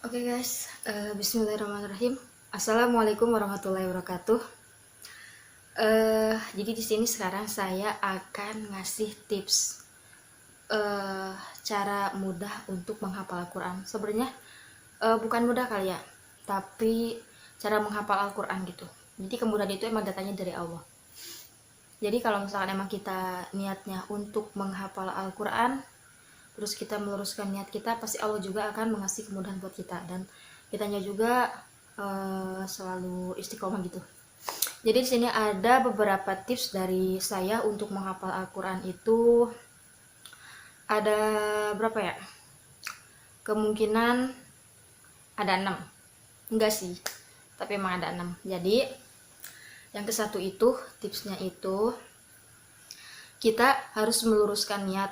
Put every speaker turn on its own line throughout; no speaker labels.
Oke guys, Bismillahirrahmanirrahim. Assalamualaikum warahmatullahi wabarakatuh. Jadi di sini sekarang saya akan ngasih tips cara mudah untuk menghafal Al-Quran. Sebenarnya bukan mudah kali ya, tapi cara menghafal Al-Quran gitu. Jadi kemudahan itu emang datanya dari Allah. Jadi kalau misalkan emang kita niatnya untuk menghafal Al-Quran, terus kita meluruskan niat kita, pasti Allah juga akan mengasih kemudahan buat kita, dan kitanya juga selalu istiqomah gitu. Jadi di sini ada beberapa tips dari saya untuk menghafal Al-Quran itu ada berapa ya? Kemungkinan ada 6. Enggak sih, tapi emang ada 6. Jadi yang ke satu itu tipsnya itu kita harus meluruskan niat,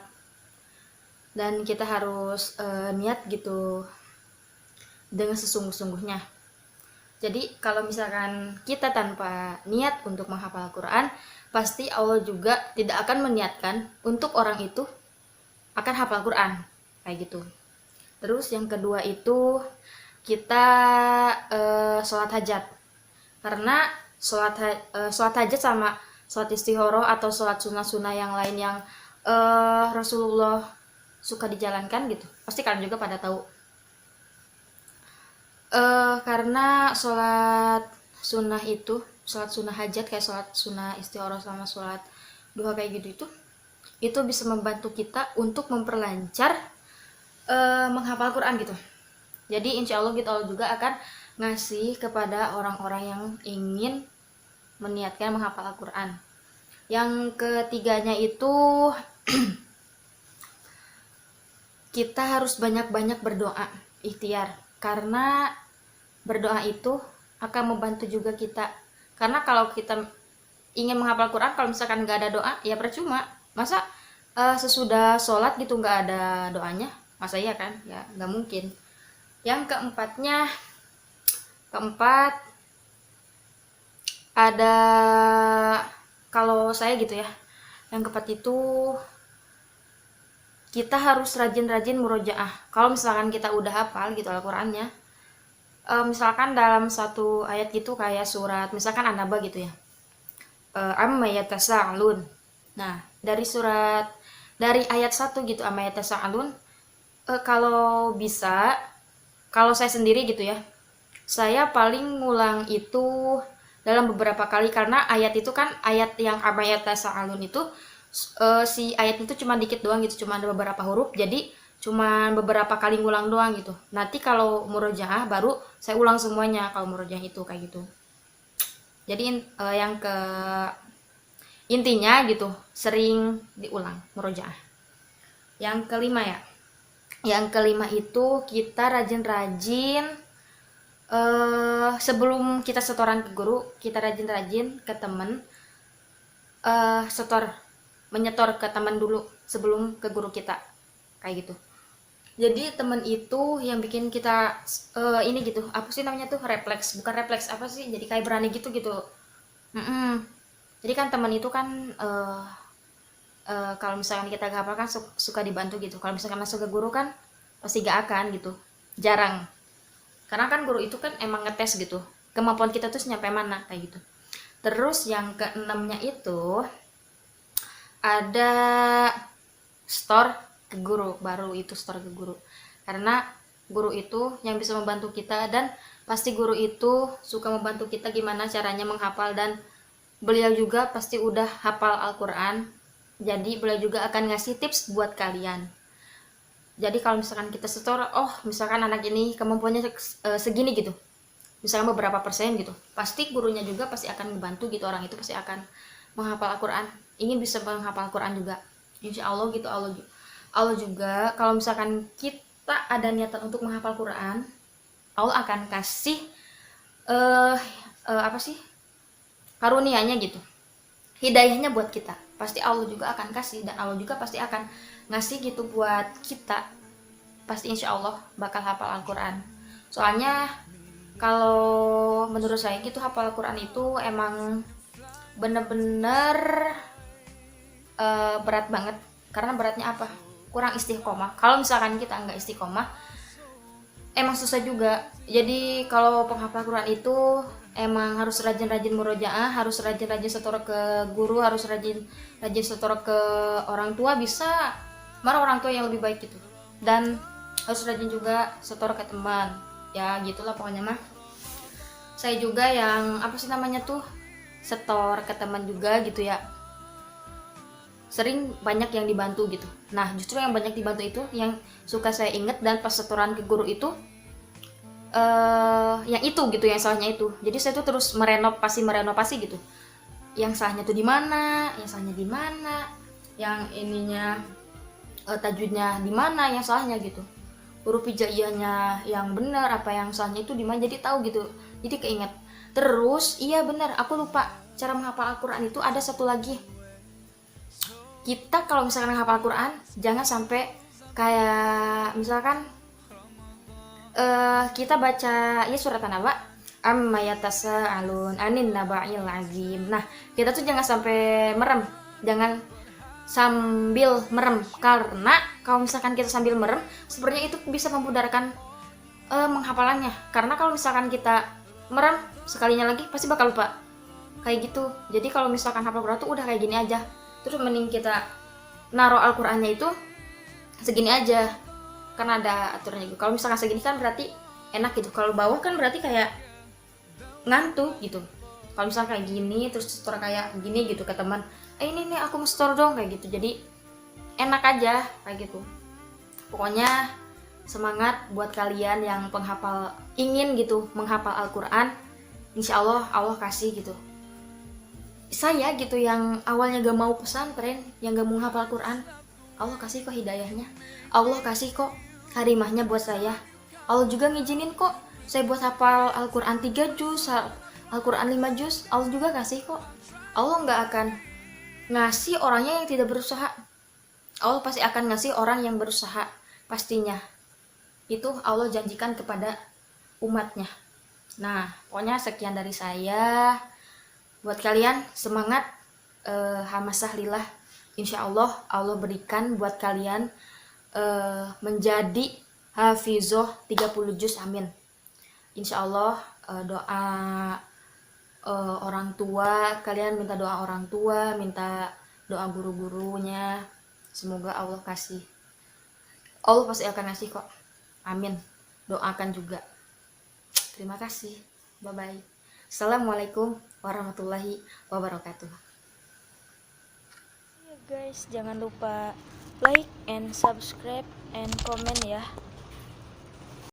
dan kita harus niat gitu dengan sesungguh-sungguhnya. Jadi kalau misalkan kita tanpa niat untuk menghafal Al-Quran, pasti Allah juga tidak akan meniatkan untuk orang itu akan hafal Al-Quran kayak gitu. Terus yang kedua itu kita sholat hajat, karena sholat hajat sama sholat istihoroh atau sholat sunnah-sunnah yang lain yang Rasulullah suka dijalankan gitu, pasti kalian juga pada tahu. Karena sholat sunnah itu, sholat sunnah hajat kayak sholat sunnah istihoroh sama sholat duha kayak gitu, itu bisa membantu kita untuk memperlancar menghafal Quran gitu. Jadi insya Allah gitu Allah juga akan ngasih kepada orang-orang yang ingin meniatkan menghafal Al-Quran. Yang ketiganya itu kita harus banyak-banyak berdoa, ikhtiar, karena berdoa itu akan membantu juga kita. Karena kalau kita ingin menghafal Quran, kalau misalkan nggak ada doa, ya percuma. Masa sesudah sholat gitu nggak ada doanya? Masa iya kan? Ya nggak mungkin. Yang keempat ada, kalau saya gitu ya, yang keempat itu kita harus rajin-rajin murojaah. Kalau misalkan kita udah hafal gitu Al-Qurannya, misalkan dalam satu ayat gitu kayak surat misalkan An-Naba gitu ya, amma yatasaalun. Nah, dari ayat 1 gitu, amma yatasaalun, kalau bisa, kalau saya sendiri gitu ya, saya paling ngulang itu dalam beberapa kali, karena ayat itu kan ayat yang amma yatasaalun itu si ayat itu cuma dikit doang gitu, cuma ada beberapa huruf, jadi cuma beberapa kali ngulang doang gitu. Nanti kalau murojaah baru saya ulang semuanya kalau murojaah itu kayak gitu. Jadi yang ke intinya gitu, sering diulang murojaah. Yang kelima ya, yang kelima itu kita rajin-rajin sebelum kita setoran ke guru, kita rajin-rajin ke temen menyetor ke teman dulu sebelum ke guru kita kayak gitu. Jadi temen itu yang bikin kita ini gitu, apa sih namanya tuh, refleks, bukan refleks, apa sih, jadi kayak berani gitu. Jadi kan temen itu kan kalau misalkan kita gak hafal kan suka dibantu gitu. Kalau misalkan masuk ke guru kan pasti gak akan gitu, jarang, karena kan guru itu kan emang ngetes gitu kemampuan kita tuh nyampe mana kayak gitu. Terus yang keenamnya itu ada store ke guru, baru itu store ke guru, karena guru itu yang bisa membantu kita, dan pasti guru itu suka membantu kita gimana caranya menghafal, dan beliau juga pasti udah hafal Al-Quran, jadi beliau juga akan ngasih tips buat kalian. Jadi kalau misalkan kita store, oh misalkan anak ini kemampuannya segini gitu, misalkan beberapa persen gitu, pasti gurunya juga pasti akan membantu gitu, orang itu pasti akan menghafal Al-Quran, ingin bisa menghafal Al-Quran juga, insya Allah gitu. Allah juga kalau misalkan kita ada niatan untuk menghafal Quran, Allah akan kasih apa sih, karunianya gitu, hidayahnya buat kita, pasti Allah juga akan kasih, dan Allah juga pasti akan ngasih gitu buat kita, pasti insya Allah bakal hafal Al-Quran. Soalnya kalau menurut saya gitu, hafal Al-Quran itu emang bener-bener berat banget. Karena beratnya apa? Kurang istiqomah. Kalau misalkan kita nggak istiqomah, emang susah juga. Jadi kalau penghafal Quran itu emang harus rajin-rajin murojaah, harus rajin-rajin setor ke guru, harus rajin setor ke orang tua, bisa marah orang tua yang lebih baik gitu. Dan harus rajin juga setor ke teman. Ya gitulah pokoknya mah. Saya juga yang apa sih namanya tuh, setor ke teman juga gitu ya. Sering banyak yang dibantu gitu. Nah, justru yang banyak dibantu itu yang suka saya inget, dan pas setoran ke guru itu yang itu gitu, yang salahnya itu. Jadi saya tuh terus merenovasi gitu. Yang salahnya tuh di mana, yang salahnya di mana, yang ininya tajwidnya di mana, yang salahnya gitu. Huruf hijaiyahnya yang benar, apa yang salahnya itu di mana, jadi tahu gitu. Jadi keinget. Terus iya benar, aku lupa cara menghafal Al-Qur'an itu ada satu lagi. Kita kalau misalkan menghafal Al-Qur'an jangan sampai kayak misalkan kita baca ya surat An-Naba, amma yatasaalun anin naba'il azim. Nah, kita tuh jangan sampai merem. Jangan sambil merem, karena kalau misalkan kita sambil merem, sebenarnya itu bisa memudarkan menghafalannya. Karena kalau misalkan kita merem sekalinya lagi pasti bakal lupa. Kayak gitu. Jadi kalau misalkan hafal Quran tuh udah kayak gini aja. Terus mending kita naruh Al-Qur'annya itu segini aja, karena ada aturannya gitu. Kalau misalkan segini kan berarti enak gitu, kalau bawah kan berarti kayak ngantuk gitu. Kalau misalkan kayak gini terus setor kayak gini gitu ke teman, ini nih aku mau setor dong, kayak gitu. Jadi enak aja kayak gitu. Pokoknya semangat buat kalian yang penghafal, ingin gitu menghafal Al-Quran. Insya Allah Allah kasih gitu. Saya gitu yang awalnya gak mau pesantren, yang gak mau hafal Quran, Allah kasih kok hidayahnya, Allah kasih kok karimahnya buat saya. Allah juga ngizinin kok saya buat hafal Al-Quran 3 juz, Al-Quran 5 juz. Allah juga kasih kok. Allah gak akan ngasih orangnya yang tidak berusaha. Allah pasti akan ngasih orang yang berusaha, pastinya. Itu Allah janjikan kepada umatnya. Nah, pokoknya sekian dari saya. Buat kalian semangat, hamasah lillah. Insya Allah Allah berikan buat kalian menjadi hafizoh 30 juz, amin. Insya Allah doa orang tua, kalian minta doa orang tua, minta doa guru-gurunya, semoga Allah kasih. Allah pasti akan ngasih kok, amin. Doakan juga. Terima kasih, bye bye. Assalamualaikum warahmatullahi wabarakatuh. Ya guys, jangan lupa like and subscribe and comment ya.